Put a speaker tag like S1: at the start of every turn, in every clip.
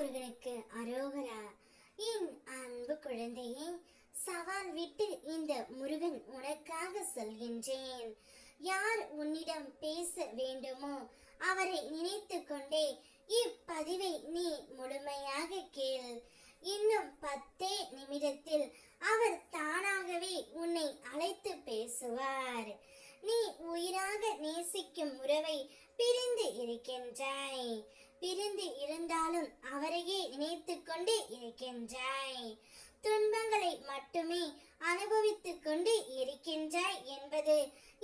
S1: முருகனுக்கு அரோகரா. என் அன்பு குழந்தையே, சவால் விட்டு இந்த முருகன் உனக்காக சொல்கின்றேன். யார் உன்னிடம் பேச வேண்டுமோ அவரை நினைத்து கொண்டே இப்பதிவை நீ முழுமையாக கேள். இன்னும் 10 நிமிடத்தில் அவர் தானாகவே உன்னை அழைத்து பேசுவார். நீ உயிராக நேசிக்கும் உறவை பிரிந்து இருக்கின்றாய். பிரிந்து இருந்தாலும் அவரையே நினைத்து கொண்டு இருக்கின்றாய். துன்பங்களை மட்டுமே அனுபவித்துக் கொண்டு இருக்கின்றாய் என்பது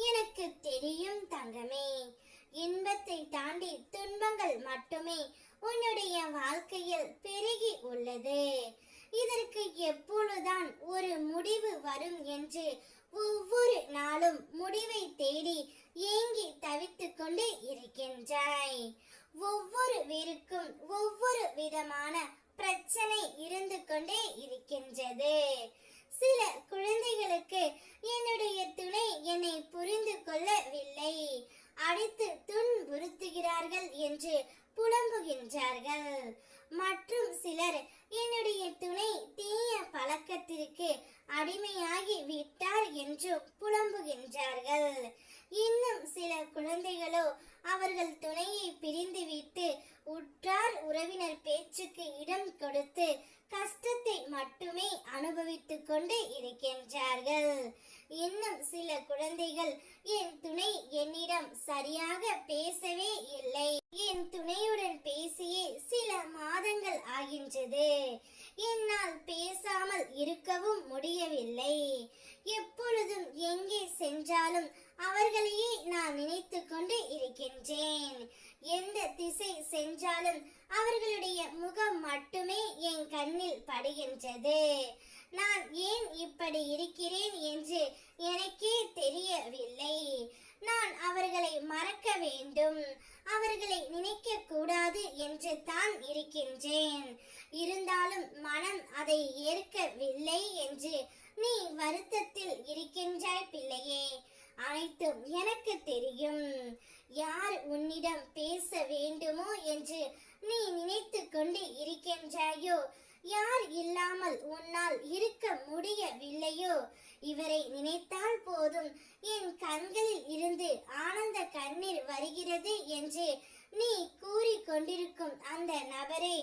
S1: எனக்கு தெரியும் தங்கமே. இன்பத்தை தாண்டி துன்பங்கள் மட்டுமே உன்னுடைய வாழ்க்கையில் பெருகி உள்ளது. இதற்கு எப்பொழுதுதான் ஒரு முடிவு வரும் என்று ஒவ்வொரு நாளும் முடிவை தேடி ஏங்கி தவித்துக் கொண்டு இருக்கின்றாய். ஒவ்வொரு வீருக்கும் ஒவ்வொரு விதமான பிரச்சனை இருந்து கொண்டே இருக்கின்றது. சில குழந்தைகளுக்கு என்னுடைய துணை என்னை புரிந்து கொள்ளவில்லை, அடித்து துன்புறுத்துகிறார்கள் என்று புலம்புகின்றார்கள். மற்றும் சிலர் என்னுடைய துணை தீய பழக்கத்திற்கு அடிமையாகி விட்டார் என்று புலம்புகின்றார்கள். இன்னும் சில குழந்தைகளோ அவர்கள் துணையை பிரிந்துவிட்டு உற்றார் உறவினர் பேச்சுக்கு இடம் கொடுத்து கஷ்டத்தை மட்டுமே அனுபவித்துக் கொண்டு இருக்கின்றார்கள். இன்னும் சில குழந்தைகள் என் துணை என்னிடம் சரியாக பேசவே இல்லை, என் துணையுடன் பேசியே சில மாதங்கள் ஆகின்றது, என்னால் பேசாமல் இருக்கவும் முடியவில்லை, எப்பொழுதும் எங்கே சென்றாலும் அவர்களையே நான் நினைத்து கொண்டு இருக்கின்றேன், எந்த திசை சென்றாலும் அவர்களுடைய முகம் மட்டுமே என் கண்ணில் படுகின்றது, நான் ஏன் இப்படி இருக்கிறேன் என்று எனக்கே தெரியவில்லை, நான் அவர்களை மறக்க வேண்டும், அவர்களை நினைக்க கூடாது என்று தான் இருக்கின்றேன், இருந்தாலும் மனம் அதை ஏற்கவில்லை என்று நீ வருத்தத்தில் இருக்கின்றாய் பிள்ளையே. அனைத்தும் எனக்கு தெரியும். யார் உன்னிடம் பேச வேண்டுமோ என்று நீ நினைத்து கொண்டு இருக்கின்றாயோ, யார் இல்லாமல் உன்னால் இருக்க முடியவில்லையோ, இவரை நினைத்தால் போதும் என் கண்களில் இருந்து ஆனந்த கண்ணீர் வருகிறது என்று நீ கூறிக்கொண்டிருக்கும் அந்த நபரே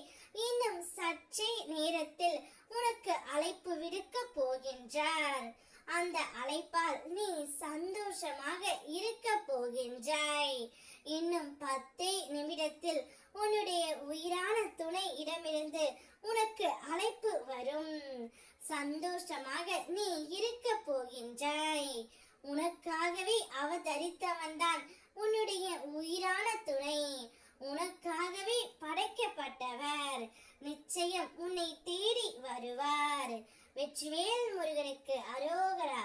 S1: இன்னும் சற்றே நேரத்தில் உனக்கு அழைப்பு விடுக்க போகின்றார். அந்த அழைப்பால் நீ சந்தோஷமாக இருக்க போகின்றாய். இன்னும் 10 நிமிடத்தில் உன்னுடைய உயிரான துணை இடமிருந்து உனக்கு அழைப்பு வரும். சந்தோஷமாக நீ இருக்க போகின்றாய். உனக்காகவே அவதரித்தவன்தான் உன்னுடைய உயிரான துணை. உனக்காகவே படைக்கப்பட்டவர். நிச்சயம் உன்னை தேடி வருவார். வெற்றிவேல் முருகனுக்கு அரோகரா.